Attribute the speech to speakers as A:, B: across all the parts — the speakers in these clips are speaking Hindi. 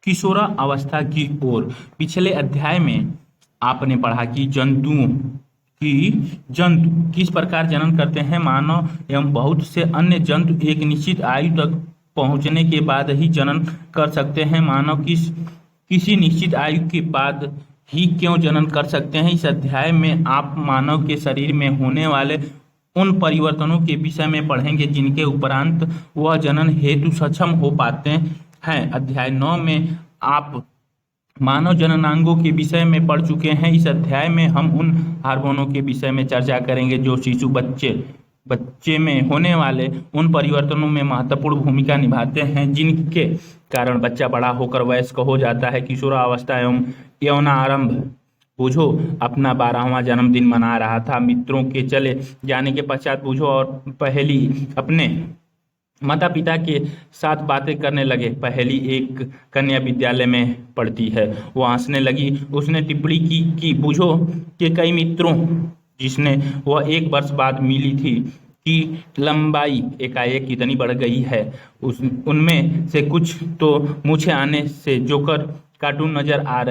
A: किशोरावस्था की ओर। पिछले अध्याय में आपने पढ़ा कि जंतु किस प्रकार जनन करते हैं। मानव एवं बहुत से अन्य जंतु एक निश्चित आयु तक पहुंचने के बाद ही जनन कर सकते हैं। मानव किसी निश्चित आयु के बाद ही क्यों जनन कर सकते हैं। इस अध्याय में आप मानव के शरीर में होने वाले उन परिवर्तनों के विषय में पढ़ेंगे जिनके उपरांत वह जनन हेतु सक्षम हो पाते हैं। अध्याय 9 में आप मानव जननांगों के विषय में पढ़ चुके हैं। इस अध्याय में हम उन हार्मोनों के विषय में चर्चा करेंगे जो शिशु बच्चे में होने वाले उन परिवर्तनों में महत्वपूर्ण भूमिका निभाते हैं जिनके कारण बच्चा बड़ा होकर वयस्क हो जाता है। किशोरावस्था एवं यौनारंभ। बूझो अपना 12वां जन्मदिन मना रहा था। मित्रों के चले जाने के पश्चात बूझो और पहेली अपने माता पिता के साथ बातें करने लगे। पहेली एक कन्या विद्यालय में पढ़ती है। वो हंसने लगी। उसने टिप्पणी की कि बूझो के कई मित्रों जिसने वह 1 वर्ष बाद मिली थी की लंबाई एकाएक कितनी बढ़ गई है। उनमें से कुछ तो मूछें आने से जोकर कार्टून नजर आ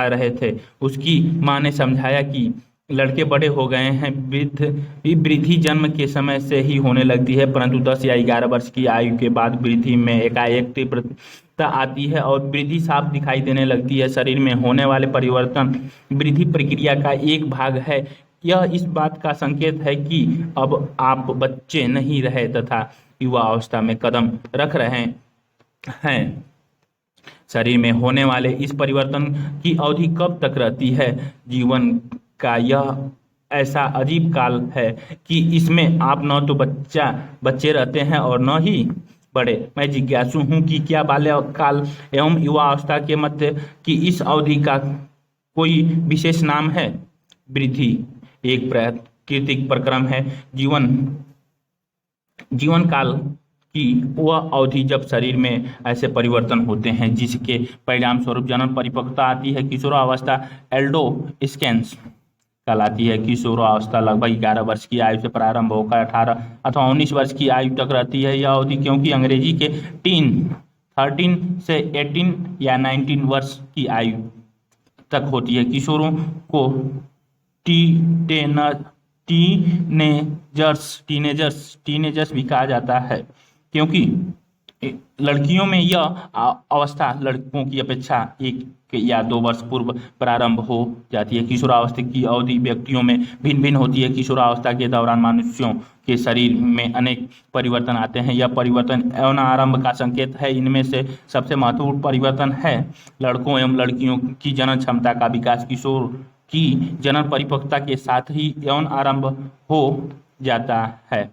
A: रहे थे। उसकी माँ ने समझाया कि लड़के बड़े हो गए हैं। वृद्धि जन्म के समय से ही होने लगती है, परंतु 10 या 11 वर्ष की आयु के बाद वृद्धि में एकाएक तीव्रता आती है और वृद्धि साफ दिखाई देने लगती है। शरीर में होने वाले परिवर्तन वृद्धि प्रक्रिया का एक भाग है। यह इस बात का संकेत है कि अब आप बच्चे नहीं रहे तथा युवा अवस्था में कदम रख रहे हैं। शरीर में होने वाले इस परिवर्तन की अवधि कब तक रहती है। जीवन का यह ऐसा अजीब काल है कि इसमें आप न तो बच्चे रहते हैं और न ही बड़े। मैं जिज्ञासु हूँ कि क्या बाल्यकाल एवं युवावस्था के मध्य की इस अवधि का कोई विशेष नाम है। वृद्धि एक प्राकृतिक प्रक्रम है। जीवन काल की वह अवधि जब शरीर में ऐसे परिवर्तन होते हैं जिसके परिणाम स्वरूप जनन परिपक्वता आती है। किशोरावस्था एडोलेसेंस कहलाती है। किशोरावस्था लगभग 11 वर्ष की आयु से प्रारंभ होकर 18 अथवा 19 वर्ष की आयु तक रहती है। यह अवधि क्योंकि अंग्रेजी के 13 से 18 या 19 वर्ष की आयु तक होती है। किशोरों को टीनेजर्स भी कहा जाता है क्योंकि लड़कियों में यह अवस्था लड़कों की अपेक्षा 1 या 2 वर्ष पूर्व प्रारंभ हो जाती है। किशोरावस्था की अवधि व्यक्तियों में भिन्न भिन्न होती है। किशोरावस्था के दौरान मनुष्यों के शरीर में अनेक परिवर्तन आते हैं। यह परिवर्तन यौनारंभ का संकेत है। इनमें से सबसे महत्वपूर्ण परिवर्तन है लड़कों एवं लड़कियों की जनन क्षमता का विकास। किशोर की जनन परिपक्वता के साथ ही यौन आरंभ हो जाता है।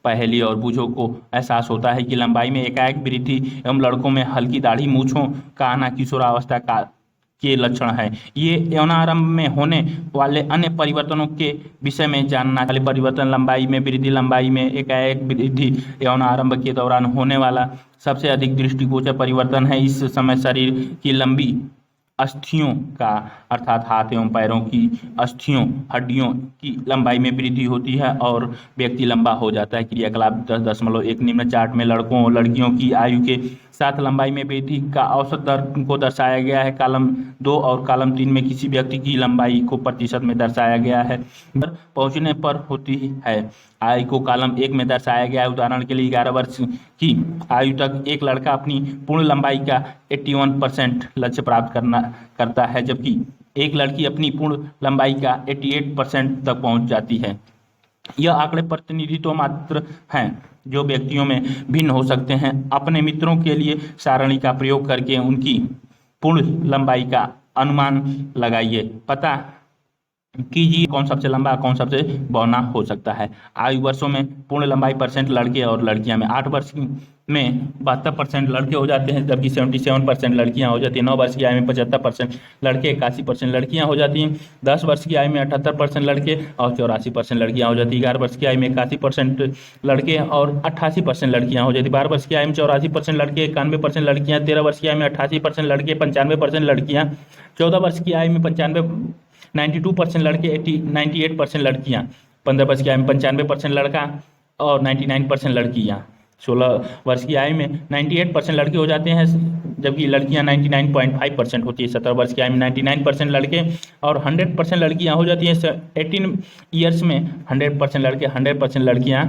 A: पहेली और बूझो को एहसास होता है कि लंबाई में एकाएक वृद्धि एवं लड़कों में हल्की दाढ़ी मूछों का आना किशोरावस्था के लक्षण है। ये यौनारंभ में होने वाले अन्य परिवर्तनों के विषय में जानना। वाले परिवर्तन लंबाई में वृद्धि। लंबाई में एकाएक वृद्धि यौनारंभ के दौरान होने वाला सबसे अधिक दृष्टिगोचर परिवर्तन है। इस समय शरीर की लंबी अस्थियों का अर्थात हाथ एवं पैरों की हड्डियों की लंबाई में वृद्धि होती है और व्यक्ति लंबा हो जाता है। क्रियाकलाप 10.1 निम्न चार्ट में लड़कों और लड़कियों की आयु के साथ लंबाई में वृद्धि का औसत दर को दर्शाया गया है। कॉलम 2 और कॉलम 3 में किसी व्यक्ति की लंबाई को प्रतिशत में दर्शाया गया है पहुंचने पर होती है। आयु को कॉलम 1 में दर्शाया गया है। उदाहरण के लिए 11 वर्ष की आयु तक एक लड़का अपनी पूर्ण लंबाई का 81% लक्ष्य प्राप्त करता है, जबकि एक लड़की अपनी पूर्ण लंबाई का 88% तक पहुंच जाती है। यह आंकड़े प्रतिनिधित्व मात्र हैं जो व्यक्तियों में भिन्न हो सकते हैं। अपने मित्रों के लिए सारणी का प्रयोग करके उनकी पूर्ण लंबाई का अनुमान लगाइए। पता कीजिए कौन सबसे लंबा कौन सबसे बौना हो सकता है। आयु वर्षों में पूर्ण लंबाई % लड़के और लड़कियां में 8 वर्ष में 72% लड़के हो जाते हैं, जबकि 77% लड़कियां हो जाती हैं। 9 वर्ष की आयु में 75% लड़के, 81% लड़कियां हो जाती हैं। 10 वर्ष की आयु में 78% लड़के और 84% लड़कियां हो जाती हैं। 11 वर्ष की आयु में 81% लड़के और 88% लड़कियां हो जाती हैं। 12 वर्ष की आयु में 84% लड़के, 91% लड़कियां। 13 वर्ष की आयु में 88% लड़के, 95% लड़कियां। 14 वर्ष की आयु में 92% लड़के, 98% लड़कियां। 15 वर्ष की आयु में 95% लड़का और 99% लड़कियां। 16 वर्ष की आयु में 98% लड़के हो जाते हैं, जबकि लड़कियां 99.5% होती है 17 वर्ष की आयु में 99% लड़के और 100% लड़कियां हो जाती हैं 18 ईयर्स में 100% लड़के 100% लड़कियां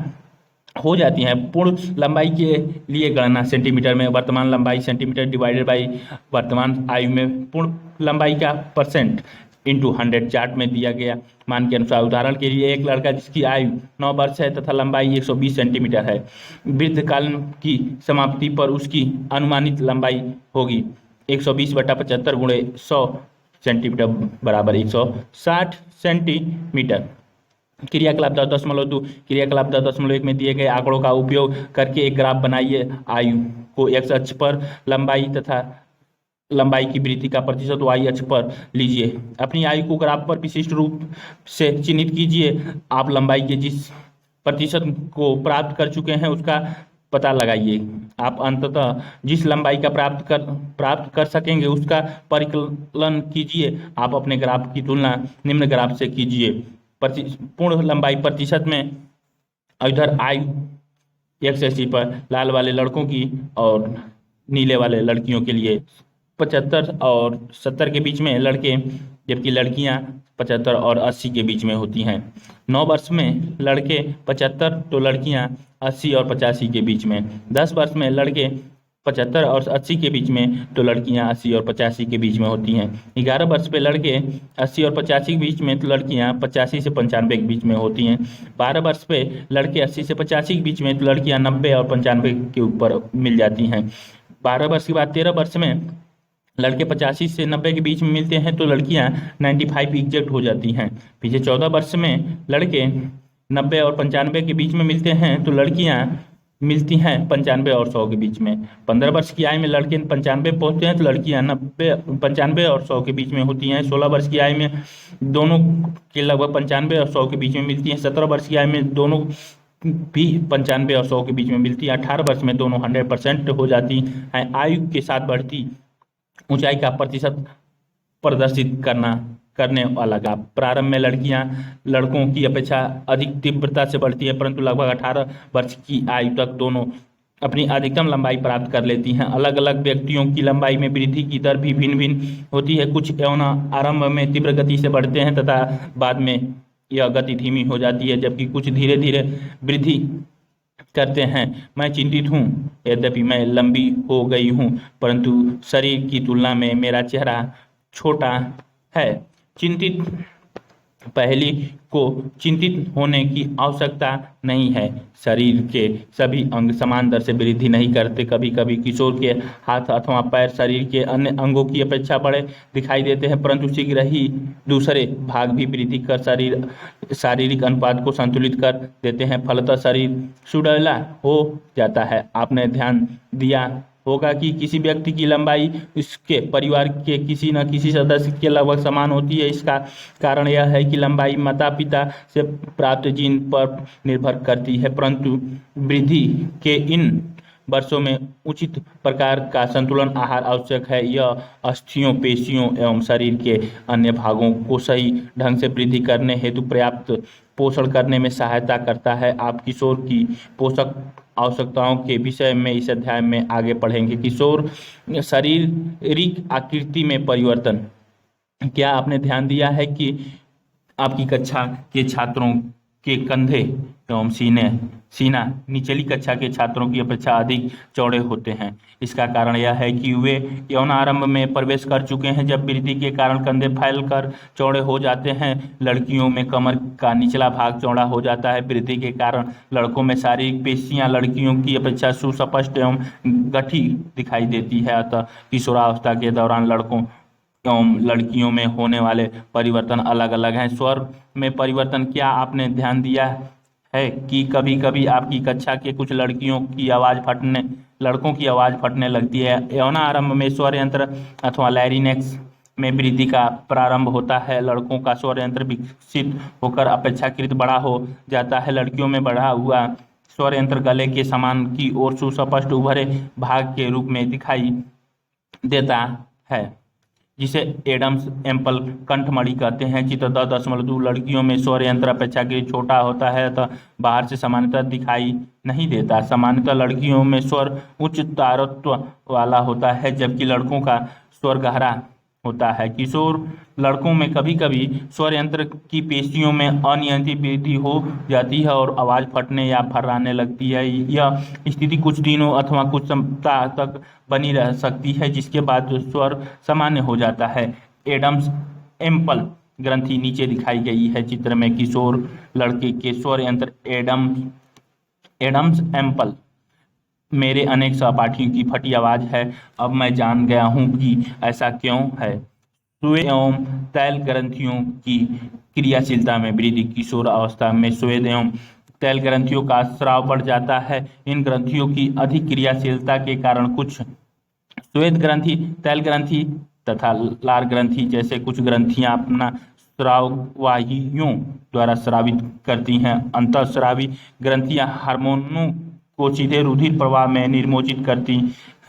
A: हो जाती हैं। पूर्ण लंबाई के लिए गणना सेंटीमीटर में, वर्तमान लंबाई सेंटीमीटर डिवाइडेड बाई वर्तमान आयु में पूर्ण लंबाई का परसेंट इंटू 100 चार्ट में दिया गया मान के अनुसार। उदाहरण के लिए एक लड़का जिसकी आयु 9 वर्ष है तथा लंबाई 120 सेंटीमीटर है, वृद्धकाल की समाप्ति पर उसकी अनुमानित लंबाई होगी 120/75 गुणे 100 सेंटीमीटर बराबर 160 सेंटीमीटर। क्रियाकलाप 10.2 क्रियाकलाप 10.1 में दिए गए आंकड़ों का उपयोग करके एक ग्राफ बनाइए। आयु को एक्स अक्ष पर लंबाई तथा लंबाई की वृद्धि का प्रतिशत वाई अक्ष पर लीजिए। अपनी आयु को ग्राफ पर विशिष्ट रूप से चिन्हित कीजिए। आप लंबाई के जिस प्रतिशत को प्राप्त कर चुके हैं उसका पता लगाइए। आप अंततः जिस लंबाई का प्राप्त कर सकेंगे उसका परिकलन कीजिए। आप अपने ग्राफ की तुलना निम्न ग्राफ से कीजिए। पूर्ण लंबाई प्रतिशत में इधर आयु एक्स एक्सिस पर लाल वाले लड़कों की और नीले वाले लड़कियों के लिए 75 और 70 के बीच में लड़के, जबकि लड़कियां 75 और 80 के बीच में होती हैं। 9 वर्ष में लड़के 75 तो लड़कियां 80 और 85 के बीच में। 10 वर्ष में लड़के 75 और 80 के बीच में तो लड़कियां 80 और 85 के बीच में होती हैं। 11 वर्ष पे लड़के 80 और 85 के बीच में तो लड़कियां 85 से 95 के बीच में होती हैं। 12 वर्ष पे लड़के 80 से 85 के बीच में तो लड़कियां 90 और 95 के ऊपर मिल जाती हैं। 12 वर्ष के बाद 13 वर्ष में लड़के 85 से 90 के बीच में मिलते हैं तो लड़कियां 95 एग्जैक्ट हो जाती हैं। पीछे 14 वर्ष में लड़के 90 और 95 के बीच में मिलते हैं तो लड़कियां मिलती हैं 95 और 100 के बीच में। 15 वर्ष की आयु में लड़के 95 पहुंचते हैं तो लड़कियां 95 और 100 के बीच में होती हैं। 16 वर्ष की आयु में दोनों के लगभग 95 और 100 के बीच में मिलती हैं। 17 वर्ष की आयु में दोनों भी 95 और 100 के बीच में मिलती है। 18 वर्ष में दोनों 100% हो जाती हैं। आयु के साथ बढ़ती ऊंचाई का प्रतिशत प्रदर्शित करने वाला ग्राफ। प्रारंभ में लड़कियां लड़कों की अपेक्षा अधिक तीव्रता से बढ़ती है, परंतु लगभग 18 वर्ष की आयु तक दोनों अपनी अधिकतम लंबाई प्राप्त कर लेती हैं। अलग अलग व्यक्तियों की लंबाई में वृद्धि की दर भी भिन्न भिन्न होती है। कुछ यौन आरंभ में तीव्र गति से बढ़ते हैं तथा बाद में यह गति धीमी हो जाती है, जबकि कुछ धीरे धीरे वृद्धि करते हैं। मैं चिंतित हूँ, यद्यपि मैं लंबी हो गई हूँ, परंतु शरीर की तुलना में मेरा चेहरा छोटा है। पहली को चिंतित होने की आवश्यकता नहीं है। शरीर के सभी अंग समान दर से वृद्धि नहीं करते। कभी कभी किशोर के हाथ अथवा पैर शरीर के अन्य अंगों की अपेक्षा बड़े दिखाई देते हैं, परंतु शीघ्र ही दूसरे भाग भी वृद्धि कर शारीरिक अनुपात को संतुलित कर देते हैं। फलतः शरीर सुडौला हो जाता है। आपने ध्यान दिया होगा कि किसी व्यक्ति की लंबाई उसके परिवार के किसी न किसी सदस्य के लगभग समान होती है। इसका कारण यह है कि लंबाई माता पिता से प्राप्त जीन पर निर्भर करती है, परंतु वृद्धि के इन वर्षों में उचित प्रकार का संतुलन आहार आवश्यक है। यह अस्थियों, पेशियों एवं शरीर के अन्य भागों को सही ढंग से वृद्धि करने हेतु पर्याप्त पोषण करने में सहायता करता है। आप किशोर की पोषक आवश्यकताओं के विषय में इस अध्याय में आगे पढ़ेंगे। किशोर शारीरिक आकृति में परिवर्तन। क्या आपने ध्यान दिया है कि आपकी कक्षा के छात्रों के कंधे एवं सीना निचली कक्षा के छात्रों की अपेक्षा अधिक चौड़े होते हैं? इसका कारण यह है कि वे यौन आरंभ में प्रवेश कर चुके हैं, जब वृद्धि के कारण कंधे फैलकर चौड़े हो जाते हैं। लड़कियों में कमर का निचला भाग चौड़ा हो जाता है। वृद्धि के कारण लड़कों में शारीरिक पेशियां लड़कियों की अपेक्षा सुस्पष्ट एवं गठी दिखाई देती है। अतः किशोरावस्था के दौरान लड़कों एवं लड़कियों में होने वाले परिवर्तन अलग अलग हैं। स्वर में परिवर्तन। क्या आपने ध्यान दिया है कि कभी कभी आपकी कक्षा के कुछ लड़कों की आवाज फटने लगती है? यौन आरंभ में स्वर यंत्र अथवा लैरिंक्स में वृद्धि का प्रारंभ होता है। लड़कों का स्वर यंत्र विकसित होकर अपेक्षाकृत बड़ा हो जाता है। लड़कियों में बढ़ा हुआ स्वर यंत्र गले के समान की ओर सुस्पष्ट उभरे भाग के रूप में दिखाई देता है। जिसे एडम्स एम्पल कंठमणि कहते हैं। चित्र 10.2 लड़कियों में स्वर यंत्र अपेक्षाकृत छोटा होता है अतः बाहर से सामान्यतः दिखाई नहीं देता। सामान्यतः लड़कियों में स्वर उच्च तारत्व वाला होता है जबकि लड़कों का स्वर गहरा होता है। किशोर लड़कों में कभी कभी स्वर यंत्र की पेशियों में अनियंत्रित वृद्धि हो जाती है और आवाज फटने या फर्राने लगती है। यह स्थिति कुछ दिनों अथवा कुछ सप्ताह तक बनी रह सकती है जिसके बाद स्वर सामान्य हो जाता है। एडम्स एम्पल ग्रंथि नीचे दिखाई गई है चित्र में। किशोर लड़के के स्वर यंत्र एडम्स एम्पल। मेरे अनेक सहपाठियों की फटी आवाज है। अब मैं जान गया हूं कि ऐसा क्यों है। स्वेद एवं तैल ग्रंथियों की क्रियाशीलता में वृद्धि। किशोर अवस्था में स्वेद एवं तैल ग्रंथियों का स्राव बढ़ जाता है। इन ग्रंथियों की अधिक क्रियाशीलता के कारण कुछ स्वेद ग्रंथि, तैल ग्रंथि तथा लार ग्रंथि जैसे कुछ ग्रंथियां अपना स्राव वाहियों द्वारा स्रावित करती हैं। अंतःस्रावी ग्रंथियां हार्मोनों को सीधे रुधिर प्रवाह में निर्मोचित करती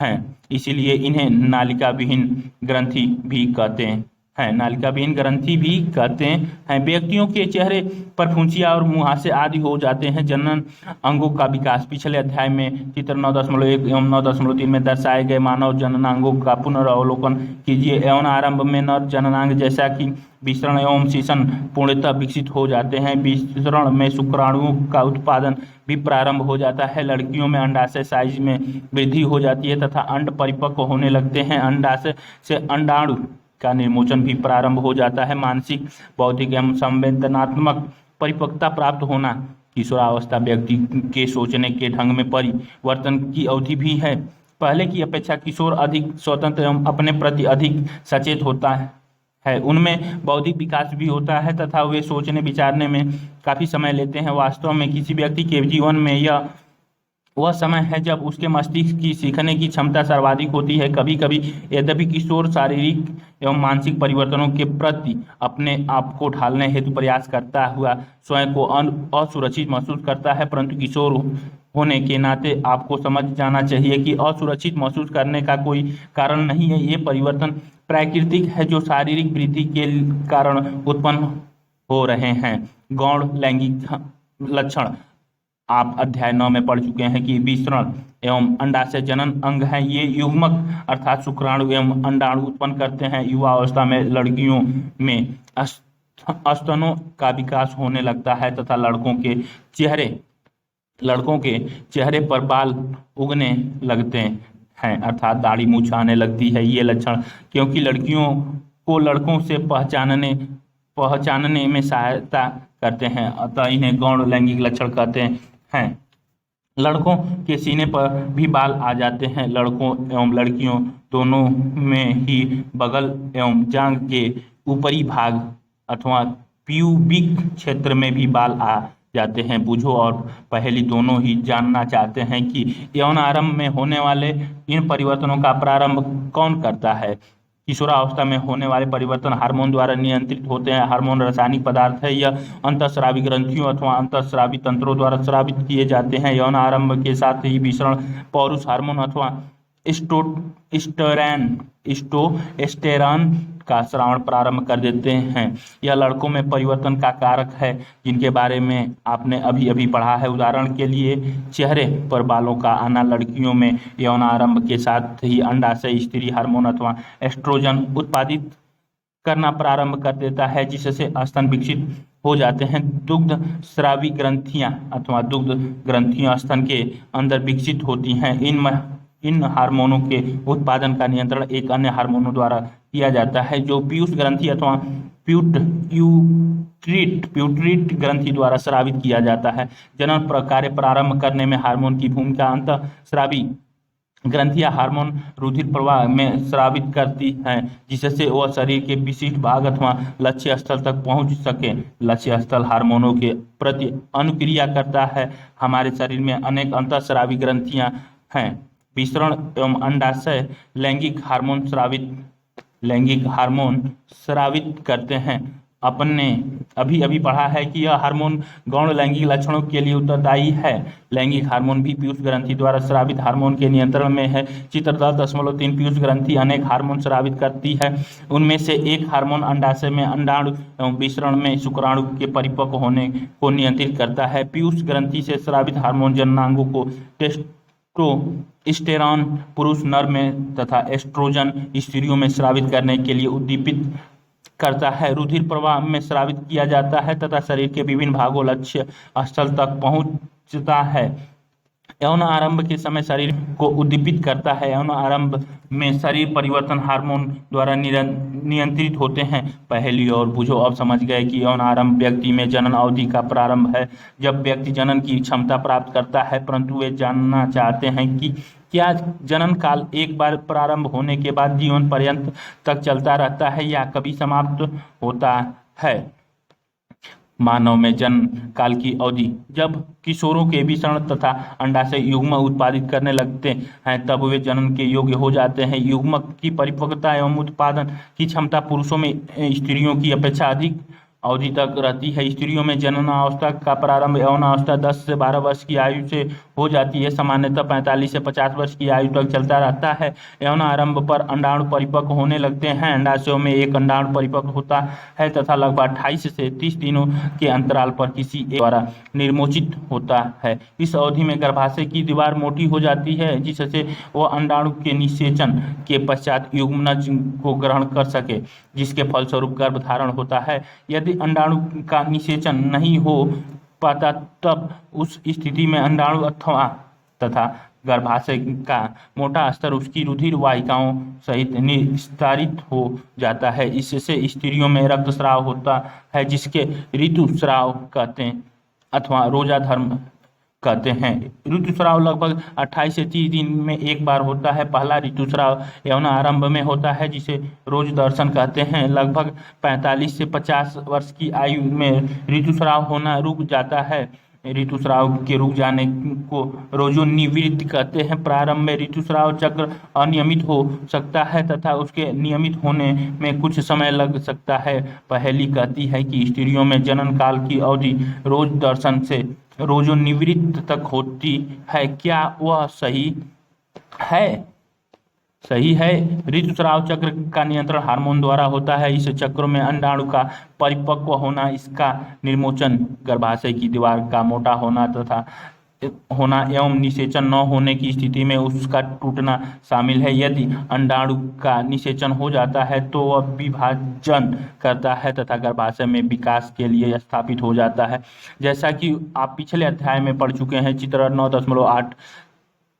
A: हैं, इसीलिए इन्हें नालिका विहीन ग्रंथि भी कहते हैं। नालिका विहीन ग्रंथि भी कहते हैं। व्यक्तियों के चेहरे पर फुंसियाँ और मुहासे आदि हो जाते हैं। जनन अंगों का विकास। पिछले अध्याय में चित्र 9.1 एवं 9.3 में दर्शाए गए मानव जननांगों का पुनरावलोकन कीजिए। यौन आरंभ में नर जननांग जैसा कि विसरण एवं शिशन पूर्णतः विकसित हो जाते हैं। विसरण में शुक्राणुओं का उत्पादन भी प्रारंभ हो जाता है। लड़कियों में अंडाशय साइज में वृद्धि हो जाती है तथा अंड परिपक्व होने लगते हैं। अंडाशय से अंडाणु का निर्मोचन भी प्रारंभ हो जाता है। मानसिक, बौद्धिक एवं संवेदनात्मक परिपक्वता प्राप्त होना। किशोरावस्था व्यक्ति के सोचने के ढंग में परिवर्तन की अवधि भी है। पहले की अपेक्षा किशोर अधिक स्वतंत्र एवं अपने प्रति अधिक सचेत होता है। उनमें बौद्धिक विकास भी होता है तथा वे सोचने विचारने में काफी समय लेते हैं। वास्तव में किसी व्यक्ति के जीवन में यह वह समय है जब उसके मस्तिष्क की सीखने की क्षमता सर्वाधिक होती है। कभी कभी यद्यपि किशोर शारीरिक एवं मानसिक परिवर्तनों के प्रति अपने आप को ढालने हेतु प्रयास करता हुआ स्वयं को असुरक्षित महसूस करता है, परंतु किशोर होने के नाते आपको समझ जाना चाहिए कि असुरक्षित महसूस करने का कोई कारण नहीं है। ये परिवर्तन प्राकृतिक है जो शारीरिक वृद्धि के कारण उत्पन्न हो रहे हैं। गौण लैंगिक लक्षण आप अध्याय 9 में पढ़ चुके हैं कि विसरण एवं अंडाशय जनन अंग हैं। ये युग्मक अर्थात शुक्राणु एवं अंडाणु उत्पन्न करते हैं। युवा अवस्था में लड़कियों में स्तनों का विकास होने लगता है तथा लड़कों के चेहरे पर बाल उगने लगते हैं अर्थात दाढ़ी मूछ आने लगती है। ये लक्षण क्योंकि लड़कियों को लड़कों से पहचानने में सहायता करते हैं अतः इन्हें गौण लैंगिक लक्षण कहते हैं। लड़कों के सीने पर भी बाल आ जाते हैं। लड़कों एवं लड़कियों दोनों में ही बगल एवं जांघ के ऊपरी भाग अथवा प्यूबिक क्षेत्र में भी बाल आ जाते हैं। बूझो और पहेली दोनों ही जानना चाहते हैं कि यौन आरंभ में होने वाले इन परिवर्तनों का प्रारंभ कौन करता है। किशोरावस्था में होने वाले परिवर्तन हार्मोन द्वारा नियंत्रित होते हैं। हार्मोन रासायनिक पदार्थ है। यह अंतःस्रावी ग्रंथियों अथवा अंतःस्रावी तंत्रों द्वारा स्रावित किए जाते हैं। यौन आरंभ के साथ ही विसरण पौरुष हार्मोन अथवा एस्टेरॉन का स्रावण प्रारंभ कर देते हैं। यह लड़कों में परिवर्तन का कारक है जिनके बारे में आपने अभी अभी पढ़ा है। उदाहरण के लिए चेहरे पर बालों का आना लड़कियों में यौन आरंभ के साथ ही अंडाशय स्त्री हार्मोन अथवा एस्ट्रोजन उत्पादित करना प्रारंभ कर देता है जिससे स्तन विकसित हो जाते हैं। दुग्ध स्रावी ग्रंथियां अथवा दुग्ध ग्रंथियां स्तन के अंदर विकसित होती हैं। इन हार्मोनों के उत्पादन का नियंत्रण एक अन्य हार्मोनों द्वारा किया जाता है जो पीयूष ग्रंथि अथवा प्यूटरीट ग्रंथि द्वारा स्रावित किया जाता है। जनन कार्य प्रारंभ करने में हार्मोन की भूमिका। अंतःस्रावी ग्रंथियां हार्मोन रुधिर प्रवाह में स्रावित करती हैं जिससे वह शरीर के विशिष्ट भाग अथवा लक्ष्य स्थल तक पहुंच सके। लक्ष्य स्थल हार्मोनों के प्रति अनुक्रिया करता है। हमारे शरीर में अनेक अंतःस्रावी ग्रंथियां हैं। विसरण एवं अंडाशय लैंगिक हार्मोन स्रावित करते हैं। अपन ने अभी अभी पढ़ा है कि यह हार्मोन गौण लैंगिक लक्षणों के लिए उत्तरदायी है। लैंगिक हार्मोन भी पीयूष ग्रंथि द्वारा स्रावित हार्मोन के नियंत्रण में है। चित्र 10.3 पीयूष ग्रंथि अनेक हार्मोन स्रावित करती है। उनमें से एक हार्मोन अंडाशय में अंडाणु एवं विसरण में शुक्राणु के परिपक्व होने को नियंत्रित करता है। पीयूष ग्रंथि से स्रावित हार्मोन जननांगों को टेस्टोस्टेरॉन पुरुष नर में तथा एस्ट्रोजन स्त्रियों में स्रावित करने के लिए उद्दीपित करता है। रुधिर प्रवाह में स्रावित किया जाता है तथा शरीर के विभिन्न भागों लक्ष्य स्थल तक पहुंचता है। यौन आरंभ के समय शरीर को उद्दीपित करता है। यौन आरंभ में शरीर परिवर्तन हार्मोन द्वारा नियंत्रित होते हैं। पहली और बुझो अब समझ गए कि यौन आरंभ व्यक्ति में जनन अवधि का प्रारंभ है, जब व्यक्ति जनन की क्षमता प्राप्त करता है, परंतु वे जानना चाहते हैं कि क्या जनन काल एक बार प्रारंभ होने के बाद जीवन पर्यंत तक चलता रहता है या कभी समाप्त होता है। मानव में जन्म काल की अवधि जब किशोरों के विसरण तथा अंडाशय युग्म उत्पादित करने लगते हैं तब वे जनन के योग्य हो जाते हैं। युग्मक की परिपक्वता एवं उत्पादन की क्षमता पुरुषों में स्त्रियों की अपेक्षा अधिक अवधि तक रहती है। स्त्रियों में जननावस्था का प्रारंभ यौनावस्था 10 से 12 वर्ष की आयु से हो जाती है। सामान्यतः 45 से 50 वर्ष की आयु तक चलता रहता है। यौन आरंभ पर अंडाणु परिपक्व होने लगते हैं। अंडाशयों में एक अंडाणु परिपक्व होता है तथा लगभग 28 से 30 दिनों के अंतराल पर किसी एक द्वारा निर्मोचित होता है। इस अवधि में गर्भाशय की दीवार मोटी हो जाती है जिससे वह अंडाणु के निषेचन के पश्चात युग्मनज को ग्रहण कर सके, जिसके फलस्वरूप गर्भधारण होता है। यदि अंडाणु का निषेचन नहीं हो पाता तब उस स्थिति में अंडाणु अथवा तथा गर्भाशय का मोटा स्तर उसकी रुधिर वाहिकाओं सहित निस्तारित हो जाता है। इससे स्त्रियों में रक्तस्राव होता है जिसके ऋतुस्राव कहते हैं अथवा रोजा धर्म कहते हैं। ऋतुस्राव लगभग 28 से 30 दिन में एक बार होता है। पहला ऋतुस्राव यौन आरंभ में होता है जिसे रोज दर्शन कहते हैं। लगभग 45 से 50 वर्ष की आयु में ऋतुस्राव होना रुक जाता है। ऋतुस्राव के रुक जाने को रोजोनिवृत्ति कहते हैं। प्रारंभ में ऋतुस्राव चक्र अनियमित हो सकता है तथा उसके नियमित होने में कुछ समय लग सकता है। पहली कहती है कि स्त्रियों में जनन काल की अवधि रोज दर्शन से रोजोनिवृत्त तक होती है। क्या वह सही है? सही है। ऋतुस्राव चक्र का नियंत्रण हार्मोन द्वारा होता है। इस चक्र में अंडाणु का परिपक्व होना, इसका निर्मोचन, गर्भाशय की दीवार का मोटा होना तथा होना एवं निषेचन न होने की स्थिति में उसका टूटना शामिल है। यदि अंडाणु का निषेचन हो जाता है तो वह विभाजन करता है तथा गर्भाशय में विकास के लिए स्थापित हो जाता है। जैसा कि आप पिछले अध्याय में पढ़ चुके हैं, चित्र 9.8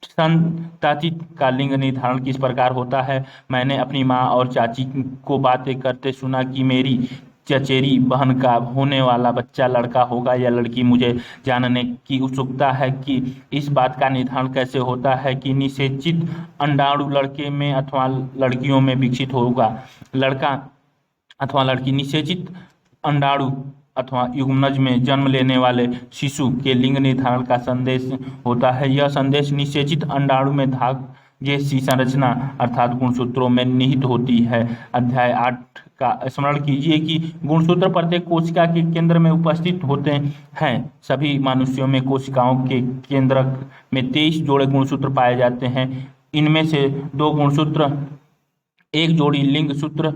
A: संतति का लिंग निर्धारण किस प्रकार होता है। मैंने अपनी माँ और चाची को बातें करते सुना कि मेरी चचेरी बहन का होने वाला बच्चा लड़का होगा या लड़की। मुझे जानने की उत्सुकता है कि इस बात का निर्धारण कैसे होता है कि निषेचित अंडाणु लड़के में अथवा लड़कियों में विकसित होगा। लड़का अथवा लड़की निषेचित अंडाणु अथवा युग्मनज में जन्म लेने वाले शिशु के लिंग निर्धारण का संदेश होता है। यह संदेश निषेचित अंडाणु में धागे सी संरचना अर्थात गुणसूत्रों में निहित होती है। अध्याय 8 का स्मरण कीजिए कि गुणसूत्र प्रत्येक कोशिका के केंद्र में उपस्थित होते हैं। सभी मनुष्यों में कोशिकाओं के केंद्र में 23 जोड़े गुणसूत्र पाए जाते हैं। इनमें से 2 गुणसूत्र एक जोड़ी लिंग सूत्र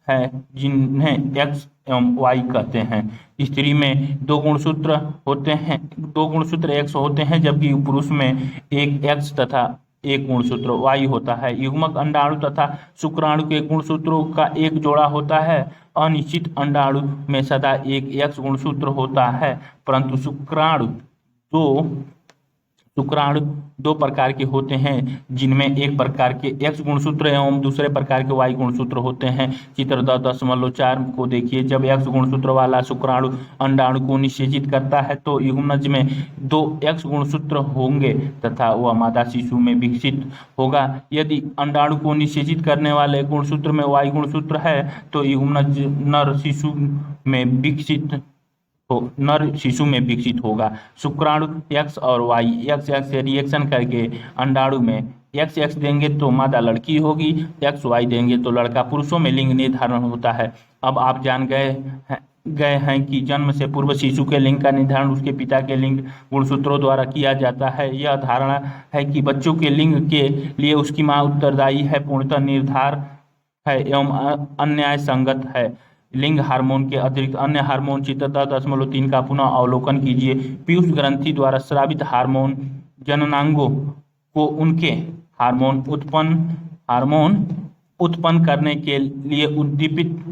A: है जिन्हें एक्स एवं वाई कहते हैं। स्त्री में 2 गुणसूत्र होते हैं, 2 गुणसूत्र एक्स होते हैं, जबकि पुरुष में एक एक्स तथा एक गुणसूत्र वाई होता है। युग्मक अंडाणु तथा शुक्राणु के गुणसूत्रों का एक जोड़ा होता है। अनिश्चित अंडाणु में सदा एक एक्स गुणसूत्र होता है, परंतु शुक्राणु 2 प्रकार के होते हैं जिनमें एक प्रकार के एक्स गुणसूत्र एवं दूसरे प्रकार के वाई गुणसूत्र होते हैं। चित्र 10.4 को देखिए। जब एक्स गुणसूत्र वाला शुक्राणु अंडाणु को निषेचित करता है तो युग्मनज में 2 एक्स गुणसूत्र होंगे तथा वह मादा शिशु में विकसित होगा। यदि अंडाणु को निषेचित करने वाले गुणसूत्र में वाई गुणसूत्र है तो युग्मनज नर शिशु में विकसित होगा। शुक्राणु एक्स और वाई एक्स एक्स से रिएक्शन करके अंडाणु में एक्स एक्स देंगे तो मादा लड़की होगी, एक्स वाई देंगे तो लड़का। पुरुषों में लिंग निर्धारण होता है। अब आप जान गए हैं गए हैं कि जन्म से पूर्व शिशु के लिंग का निर्धारण उसके पिता के लिंग गुणसूत्रों द्वारा किया जाता है। यह धारणा है कि बच्चों के लिंग के लिए उसकी मां उत्तरदायी है, पूर्णतः निर्धार है एवं अन्याय संगत है। लिंग हार्मोन के अतिरिक्त अन्य हार्मोन चित्र 10.3 का पुनः अवलोकन कीजिए। पीयूष ग्रंथि द्वारा स्रावित हार्मोन जननांगों को उनके हार्मोन उत्पन्न करने के लिए उद्दीपित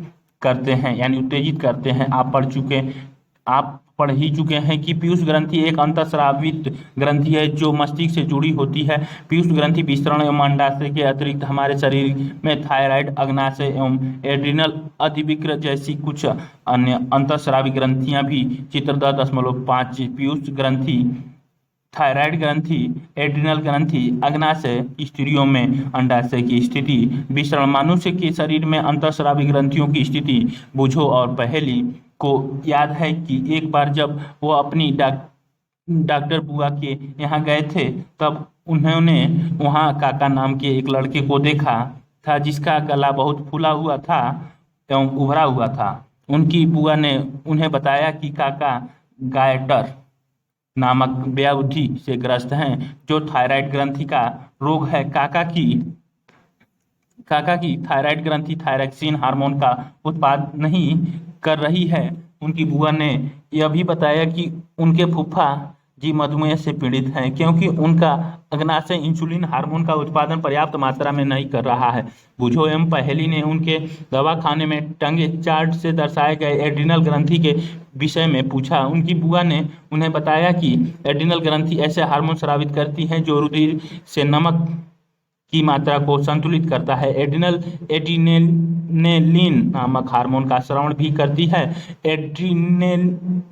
A: करते हैं, यानी उत्तेजित करते हैं। आप पढ़ ही चुके हैं कि पीयूष ग्रंथि एक अंतःस्रावित ग्रंथि है जो मस्तिष्क से जुड़ी होती है। पीयूष ग्रंथि विस्तरण एवं अंडाशय के अतिरिक्त हमारे शरीर में थायराइड, अग्नाशय एवं एड्रिनल अधिवृक्क जैसी कुछ अन्य अंतःस्रावी ग्रंथियां भी चित्र 10.5 पीयूष ग्रंथि, थायराइड ग्रंथि, एड्रिनल ग्रंथि, अग्नाशय स्त्रियों में अंडाशय की स्थिति, विस्तरण मनुष्य के शरीर में अंतःस्रावी ग्रंथियों की स्थिति बूझो। और पहेली को याद है कि एक बार जब वो अपनी डॉक्टर बुआ के यहाँ गए थे, तब उन्होंने वहाँ काका नाम के एक लड़के को देखा था जिसका गला बहुत फूला हुआ था एवं उभरा हुआ था। उनकी बुआ ने उन्हें बताया कि काका गायटर नामक व्याधि से ग्रस्त हैं, जो थायराइड ग्रंथि का रोग है। काका की थायराइड ग्रंथि थायरॉक्सिन हार्मोन का उत्पादन नहीं कर रही है। उनकी बुआ ने यह भी बताया कि उनके फूफा जी मधुमेह से पीड़ित हैं, क्योंकि उनका अग्नाशय इंसुलिन हार्मोन का उत्पादन पर्याप्त मात्रा में नहीं कर रहा है। बूझो एवं पहेली ने उनके दवाखाने में टंगे चार्ट से दर्शाए गए एड्रिनल ग्रंथि के विषय में पूछा। उनकी बुआ ने उन्हें बताया कि एड्रिनल ग्रंथि ऐसे हार्मोन स्रावित करती हैं जो रुधिर से नमक की मात्रा को संतुलित करता है। एड्रिनेलिन नामक हार्मोन का स्राव भी करती है। एड्रिनेलिन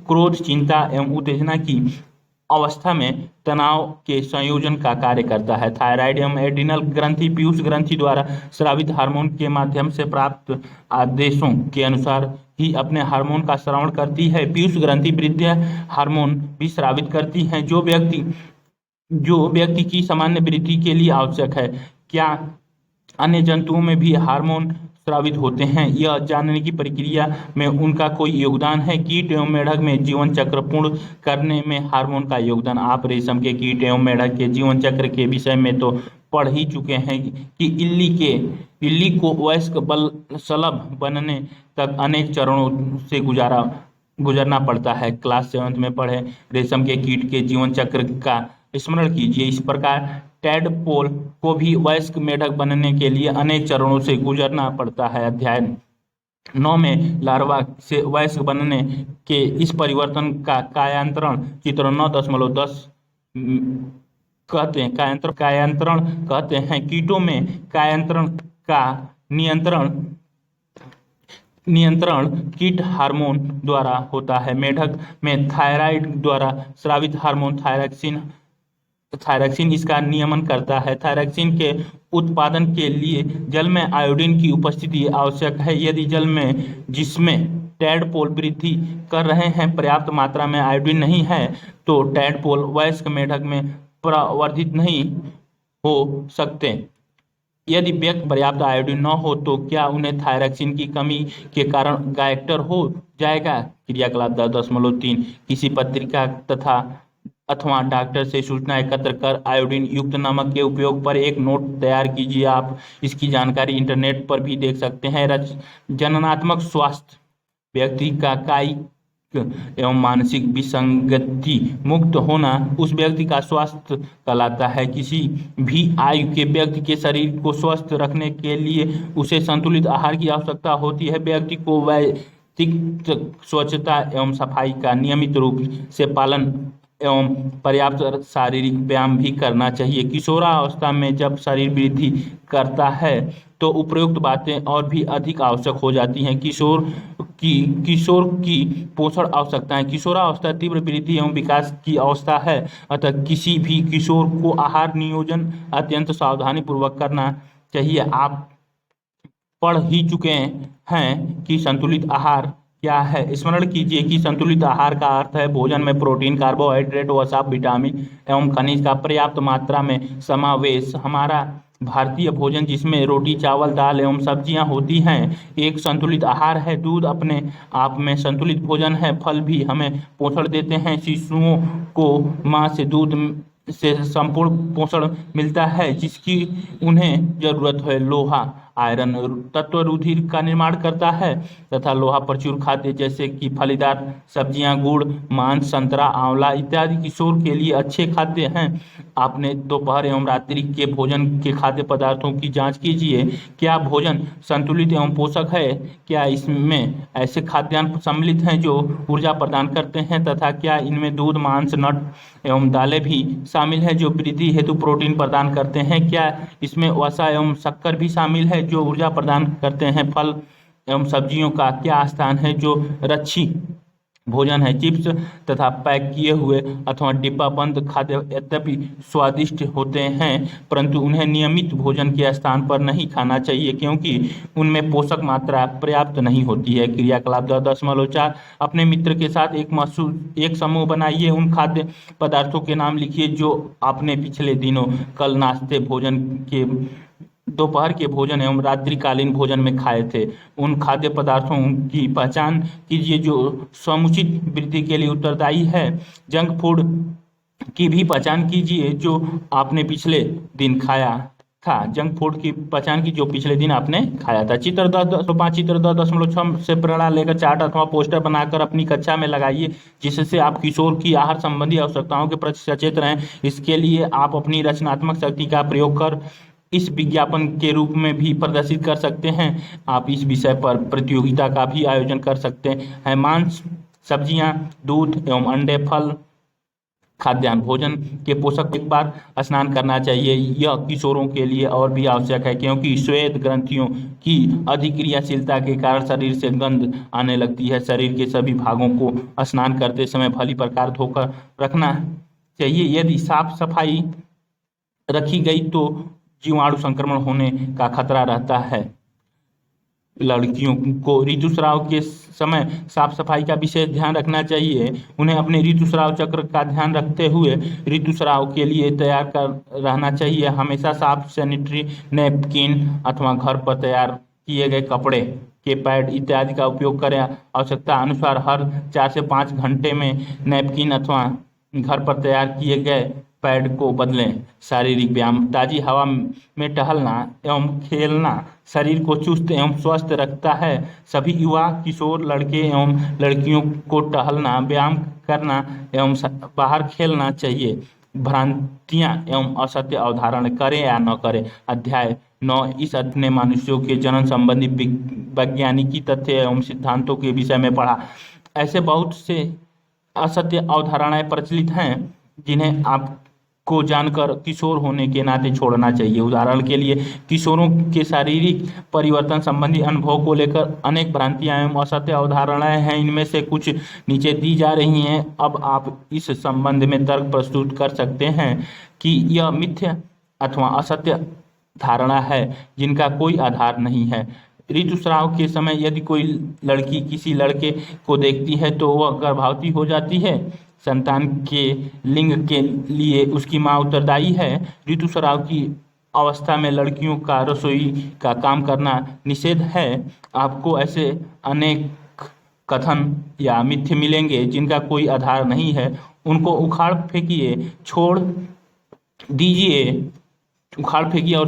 A: क्रोध, चिंता एवं उत्तेजना की अवस्था में तनाव के संयोजन का कार्य करता है। थायराइड एवं एड्रिनल ग्रंथि पीयूष ग्रंथि द्वारा स्रावित हार्मोन के माध्यम से प्राप्त आदेशों के अनुसार ही अपने हार्मोन का स्राव करती है। पीयूष ग्रंथि वृद्धि हार्मोन भी स्रावित करती है जो व्यक्ति की सामान्य वृद्धि के लिए आवश्यक है। क्या अन्य जंतुओं में भी हार्मोन स्रावित होते हैं, यह जानने की प्रक्रिया में उनका कोई योगदान है? कीट एवं मेढक में जीवन चक्र पूर्ण करने में हार्मोन का योगदान। आप रेशम के कीट एवं मेढक के जीवन चक्र के विषय में तो पढ़ ही चुके हैं कि इल्ली को वयस्क शलभ बनने तक अनेक चरणों से गुजरना पड़ता है। क्लास 7 में पढ़े रेशम के कीट के जीवन चक्र का स्मरण कीजिए। इस प्रकार टैडपोल को भी वयस्क मेढक बनने के लिए अनेक चरणों से गुजरना पड़ता है। अध्याय 9 में लार्वा से वयस्क बनने के इस परिवर्तन का कायांतरण चित्र 9.10 कहते हैं। कायांतरण कहते हैं। कीटों में कायांतरण का नियंत्रण कीट हार्मोन द्वारा होता है। मेढक में थायराइड द्वारा स्रावित हार्मोन थायरॉक्सिन इसका नियमन करता है। थायरॉक्सिन के उत्पादन के लिए जल में आयोडीन की उपस्थिति आवश्यक है। यदि जल में जिसमें टैडपोल वृद्धि कर रहे हैं पर्याप्त मात्रा में आयोडीन नहीं है, तो टैडपोल वयस्क मेढक में प्रवर्धित नहीं हो सकते। यदि व्यक्ति पर्याप्त आयोडीन न हो तो क्या उन्हें थायरॉक्सिन की कमी के कारण गायटर हो जाएगा? क्रियाकलाप 10.3 किसी पत्रिका अथवा डॉक्टर से सूचना एकत्र कर आयोडीन युक्त नमक के उपयोग पर एक नोट तैयार कीजिए। आप इसकी जानकारी इंटरनेट पर भी देख सकते हैं। जननात्मक स्वास्थ्य व्यक्ति का कायिक एवं मानसिक विसंगति मुक्त होना उस व्यक्ति का स्वास्थ्य कहलाता है। किसी भी आयु के व्यक्ति के शरीर को स्वस्थ रखने के लिए उसे संतुलित आहार की आवश्यकता होती है। व्यक्ति को व्यक्तिगत स्वच्छता एवं सफाई का नियमित रूप से पालन एवं पर्याप्त शारीरिक व्यायाम भी करना चाहिए। किशोरावस्था में जब शरीर वृद्धि करता है तो उपयुक्त बातें और भी अधिक आवश्यक हो जाती हैं। किशोर की पोषण आवश्यकताएं। किशोरावस्था तीव्र वृद्धि एवं विकास की अवस्था है, अतः किसी भी किशोर को आहार नियोजन अत्यंत सावधानी पूर्वक करना चाहिए। आप पढ़ ही चुके हैं कि संतुलित आहार क्या है। स्मरण कीजिए कि संतुलित आहार का अर्थ है भोजन में प्रोटीन, कार्बोहाइड्रेट, वसा, विटामिन एवं खनिज का पर्याप्त मात्रा में समावेश। हमारा भारतीय भोजन जिसमें रोटी चावल दाल एवं सब्जियां होती हैं एक संतुलित आहार है। दूध अपने आप में संतुलित भोजन है। फल भी हमें पोषण देते हैं। शिशुओं को माँ से दूध से संपूर्ण पोषण मिलता है जिसकी उन्हें जरूरत है। लोहा आयरन तत्व रुधिर का निर्माण करता है तथा लोहा प्रचुर खाद्य जैसे कि फलीदार सब्जियां गुड़ मांस संतरा आंवला इत्यादि किशोर के लिए अच्छे खाद्य हैं। आपने दोपहर एवं रात्रि के भोजन के खाद्य पदार्थों की जांच कीजिए। क्या भोजन संतुलित एवं पोषक है? क्या इसमें ऐसे खाद्यान्न सम्मिलित हैं जो ऊर्जा प्रदान करते हैं तथा क्या इनमें दूध मांस नट एवं दालें भी शामिल हैं जो वृद्धि हेतु प्रोटीन प्रदान करते हैं? क्या इसमें वसा एवं शक्कर भी शामिल है जो ऊर्जा प्रदान करते हैं? फल एवं सब्जियों का क्या स्थान है जो रच्छी भोजन है? चिप्स तथा पैक किए हुए अथवा डिब्बा बंद खाद्य यद्यपि स्वादिष्ट होते हैं परंतु उन्हें नियमित भोजन के स्थान पर नहीं खाना चाहिए क्योंकि उनमें पोषक मात्रा पर्याप्त नहीं होती है। क्रियाकलाप 10.4 अपने मित्र के साथ एक समूह बनाइए। उन खाद्य पदार्थों के नाम लिखिए जो आपने पिछले दिनों कल नाश्ते भोजन के दोपहर के भोजन एवं रात्रिकालीन भोजन में खाए थे। उन खाद्य पदार्थों की पहचान कीजिए जो समुचित वृद्धि के लिए उत्तरदायी है। जंक फूड की भी पहचान कीजिए जो आपने पिछले दिन खाया था। जंक फूड की पहचान की जो पिछले दिन आपने खाया था। चित्र 10.5 चित्र 10.6 से प्रेरणा लेकर चार्ट अथवा पोस्टर बनाकर अपनी कक्षा में लगाइए जिससे आप किशोर की आहार संबंधी आवश्यकताओं के प्रति सचेत रहें। इसके लिए आप अपनी रचनात्मक शक्ति का प्रयोग कर इस विज्ञापन के रूप में भी प्रदर्शित कर सकते हैं। आप इस विषय पर प्रतियोगिता का भी आयोजन कर सकते हैं। मांस सब्जियां दूध एवं अंडे फल खाद्यान्न भोजन के पोषक एक बार स्नान करना चाहिए। यह किशोरों के लिए और भी आवश्यक है क्योंकि श्वेत ग्रंथियों की अधिक क्रियाशीलता के कारण शरीर से गंध आने लगती है। शरीर के सभी भागों को स्नान करते समय भली प्रकार धोकर रखना चाहिए। यदि साफ सफाई रखी गई तो जीवाणु संक्रमण होने का खतरा रहता है। लड़कियों को ऋतुस्राव के समय साफ सफाई का विशेष ध्यान रखना चाहिए। उन्हें अपने ऋतुस्राव चक्र का ध्यान रखते हुए ऋतुस्राव के लिए तैयार कर रहना चाहिए। हमेशा साफ सैनिटरी नैपकिन अथवा घर पर तैयार किए गए कपड़े के पैड इत्यादि का उपयोग करें। आवश्यकता अनुसार हर 4 से 5 घंटे में नैपकिन अथवा घर पर तैयार किए गए पैड को बदलें। शारीरिक व्यायाम ताजी हवा में टहलना एवं खेलना शरीर को चुस्त एवं स्वस्थ रखता है। सभी युवा किशोर लड़के एवं लड़कियों को टहलना व्यायाम करना एवं बाहर खेलना चाहिए। भ्रांतियां एवं असत्य अवधारणा करें या न करें। अध्याय 9 इस अपने मनुष्यों के जनन संबंधी वैज्ञानिकी तथ्य एवं सिद्धांतों के विषय में पढ़ा। ऐसे बहुत से असत्य अवधारणाएं प्रचलित हैं जिन्हें आपको जानकर किशोर होने के नाते छोड़ना चाहिए। उदाहरण के लिए किशोरों के शारीरिक परिवर्तन संबंधी अनुभव को लेकर अनेक भ्रांतियां एवं असत्य अवधारणाएं हैं। इनमें से कुछ नीचे दी जा रही हैं। अब आप इस संबंध में तर्क प्रस्तुत कर सकते हैं कि यह मिथ्या अथवा असत्य धारणा है जिनका कोई आधार नहीं है। ऋतुस्राव के समय यदि कोई लड़की किसी लड़के को देखती है तो वह गर्भवती हो जाती है। संतान के लिंग के लिए उसकी मां उत्तरदायी है। ऋतुस्राव की अवस्था में लड़कियों का रसोई का काम करना निषेध है। आपको ऐसे अनेक कथन या मिथ्य मिलेंगे जिनका कोई आधार नहीं है। उनको उखाड़ फेंकिए और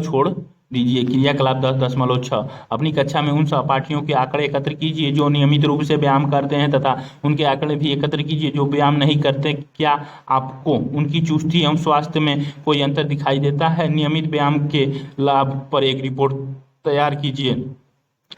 A: छोड़ दीजिए। क्रियाकलाप 10.6 अपनी कक्षा में उन सहपाठियों के आंकड़े एकत्र कीजिए जो नियमित रूप से व्यायाम करते हैं तथा उनके आंकड़े भी एकत्र कीजिए जो व्यायाम नहीं करते। क्या आपको उनकी चुस्ती एवं स्वास्थ्य में कोई अंतर दिखाई देता है? नियमित व्यायाम के लाभ पर एक रिपोर्ट तैयार कीजिए।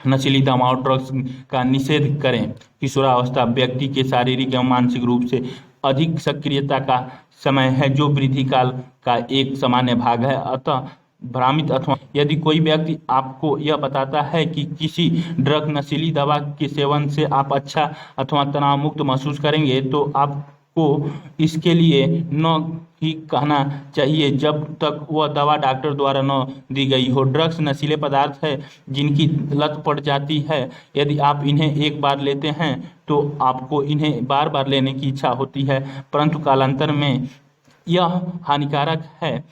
A: नशीली दवाओं ड्रग्स का निषेध करें। किशोरावस्था व्यक्ति के शारीरिक एवं मानसिक रूप से अधिक सक्रियता का समय है जो वृद्धि काल का एक सामान्य भाग है। अतः भ्रामित अथवा यदि कोई व्यक्ति आपको यह बताता है कि किसी ड्रग नशीली दवा के सेवन से आप अच्छा अथवा तनाव मुक्त महसूस करेंगे तो आपको इसके लिए न ही कहना चाहिए जब तक वह दवा डॉक्टर द्वारा न दी गई हो। ड्रग्स नशीले पदार्थ है जिनकी लत पड़ जाती है। यदि आप इन्हें एक बार लेते हैं तो आपको इन्हें बार बार लेने की इच्छा होती है परंतु कालांतर में यह हानिकारक है।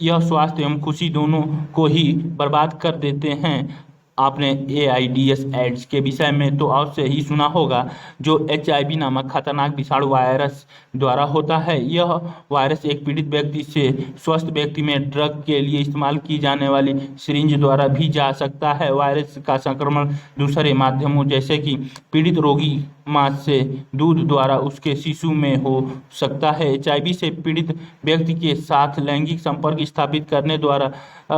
A: यह स्वास्थ्य एवं खुशी दोनों को ही बर्बाद कर देते हैं। आपने एआईडीएस एड्स के विषय में तो अवश्य ही सुना होगा, जो एचआईवी नामक खतरनाक विषाणु वायरस द्वारा होता है। यह वायरस एक पीड़ित व्यक्ति से स्वस्थ व्यक्ति में ड्रग के लिए इस्तेमाल की जाने वाली सिरिंज द्वारा भी जा सकता है। वायरस का संक्रमण दूसरे माध्यमों जैसे कि पीड़ित रोगी मां से दूध द्वारा उसके शिशु में हो सकता है। एचआईवी से पीड़ित व्यक्ति के साथ लैंगिक संपर्क स्थापित करने द्वारा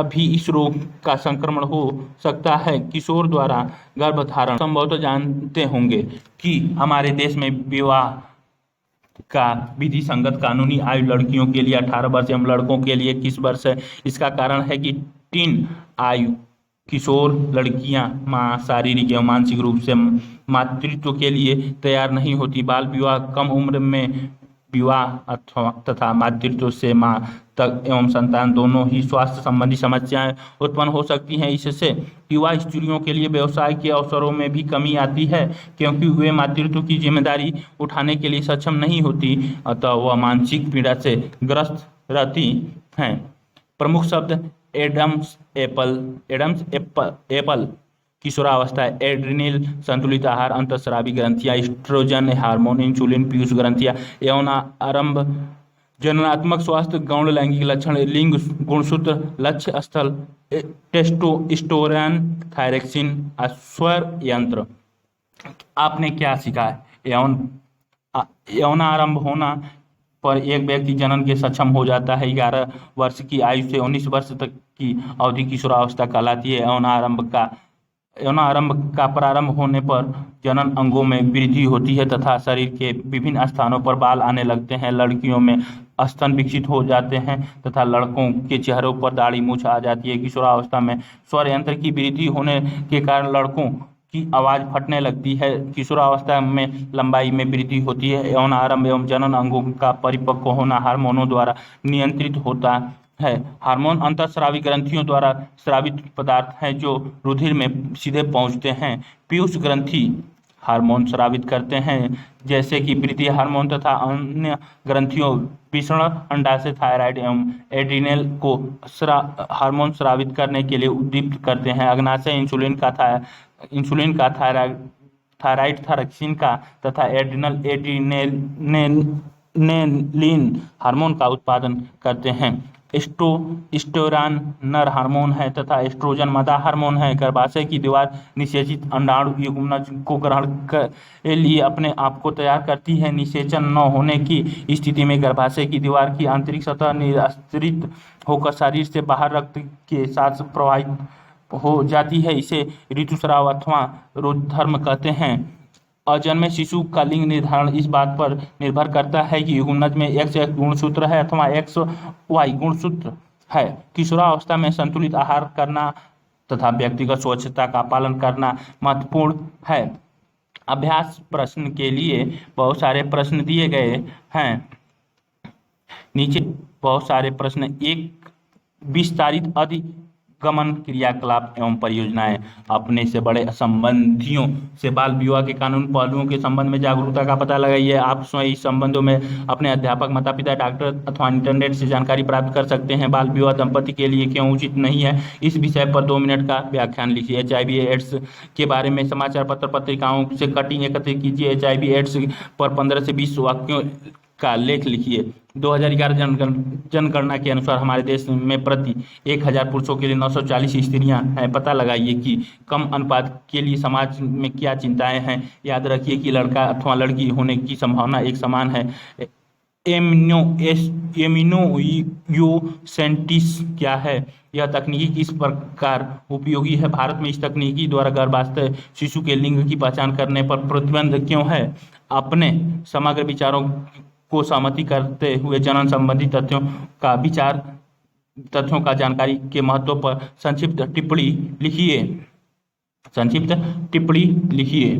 A: भी इस रोग का संक्रमण हो सकता है। किशोर द्वारा गर्भधारण, संभवतः जानते होंगे कि हमारे देश में विवाह का विधि संगत कानूनी आयु लड़कियों के लिए 18 वर्ष एवं लड़कों के लिए 21 वर्ष है। इसका कारण है कि टीन आयु किशोर लड़कियां शारीरिक एवं मानसिक रूप से मातृत्व के लिए तैयार नहीं होती। बाल विवाह कम उम्र में विवाह तथा मातृत्व से मां तक एवं संतान दोनों ही स्वास्थ्य संबंधी समस्याएं उत्पन्न हो सकती हैं। इससे युवा स्त्रियों के लिए व्यवसाय के अवसरों में भी कमी आती है, क्योंकि वे मातृत्व की जिम्मेदारी उठाने के लिए सक्षम नहीं होती, अतः वह मानसिक पीड़ा से ग्रस्त रहती हैं। प्रमुख शब्द एडम्स एप्पल किशोरावस्था, एड्रिनल संतुलित आहार, अंतःस्रावी ग्रंथियां, एस्ट्रोजन हार्मोन, इंसुलिन, पीयूष ग्रंथियां, यौन आरंभ, जननात्मक स्वास्थ्य, गौण लैंगिक लक्षण, लिंग, गुणसूत्र, लक्ष्य स्थल, टेस्टोस्टेरोन, थायरॉक्सिन, स्वर यंत्र। आपने क्या सीखा? यौन आरंभ होना पर एक व्यक्ति जनन के सक्षम हो जाता है। 11 वर्ष की आयु से 19 वर्ष तक की अवधि किशोरावस्था कहलाती है। यौन आरंभ का प्रारंभ होने पर जनन अंगों में वृद्धि होती है तथा शरीर के विभिन्न स्थानों पर बाल आने लगते हैं। लड़कियों में स्तन विकसित हो जाते हैं तथा लड़कों के चेहरों पर दाढ़ी मूछ आ जाती है। किशोरावस्था में स्वर यंत्र की वृद्धि होने के कारण लड़कों की आवाज फटने लगती है। किशोरावस्था में लंबाई में वृद्धि होती है। यौन आरंभ एवं जनन अंगों का परिपक्व होना हार्मोनों द्वारा नियंत्रित होता है। हार्मोन अंतःस्रावी ग्रंथियों द्वारा स्रावित पदार्थ हैं जो रुधिर में सीधे पहुंचते हैं। पीयूष ग्रंथि हार्मोन स्रावित करते हैं, जैसे कि वृद्धि हार्मोन तथा अन्य ग्रंथियों वृषण, अंडाशय, थायराइड एवं एड्रिनल को हार्मोन स्रावित करने के लिए उद्दीप्त करते हैं। अग्नाशय इंसुलिन का, थायराइड थायरॉक्सिन का तथा एड्रिनल एड्रेनालिन हार्मोन का उत्पादन करते हैं। एस्टेरोन नर हार्मोन है तथा एस्ट्रोजन मादा हार्मोन है। गर्भाशय की दीवार निषेचित अंडाणु युग्मनज को ग्रहण के लिए अपने आप को तैयार करती है। निषेचन न होने की स्थिति में गर्भाशय की दीवार की आंतरिक सतह निरास्तरित होकर शरीर से बाहर रक्त के साथ प्रवाहित हो जाती है। इसे ऋतुस्राव अथवा रोधधर्म कहते हैं। अजन्मे शिशु का लिंग निर्धारण इस बात पर निर्भर करता है कि युग्मनज में XX गुणसूत्र है अथवा XY गुणसूत्र है। किशोरावस्था में संतुलित आहार करना तथा व्यक्तिगत स्वच्छता का पालन करना महत्वपूर्ण है। अभ्यास प्रश्न के लिए बहुत सारे प्रश्न दिए गए हैं। नीचे बहुत सारे प्रश्न। एक विस्तारित अधिगमन क्रियाकलाप एवं परियोजनाएं। अपने से बड़े संबंधियों से बाल विवाह के कानूनी पहलुओं के संबंध में जागरूकता का पता लगाइए। आप स्वयं इस संबंधों में अपने अध्यापक, माता पिता, डॉक्टर अथवा इंटरनेट से जानकारी प्राप्त कर सकते हैं। बाल विवाह दंपति के लिए क्यों उचित नहीं है, इस विषय पर 2 मिनट का व्याख्यान लिखिए। HIV एड्स के बारे में समाचार पत्र पत्रिकाओं से कटिंग एकत्रित कीजिए। HIV एड्स पर 15 से 20 वाक्यों का लेख लिखिए। 2011 जनगणना के अनुसार हमारे देश में प्रति 1000 पुरुषों के लिए 940 स्त्रियां हैं। पता लगाइए कि कम अनुपात के लिए समाज में क्या चिंताएं हैं। याद रखिए कि लड़का अथवा लड़की होने की संभावना एक समान है। एमिनोयोसेंटिस क्या है? यह तकनीकी किस प्रकार उपयोगी है? भारत में इस तकनीकी द्वारा गर्भावस्थ शिशु के लिंग की पहचान करने पर प्रतिबंध क्यों है? अपने समग्र विचारों को सहमति करते हुए जनन संबंधी तथ्यों का जानकारी के महत्व पर संक्षिप्त टिप्पणी लिखिए।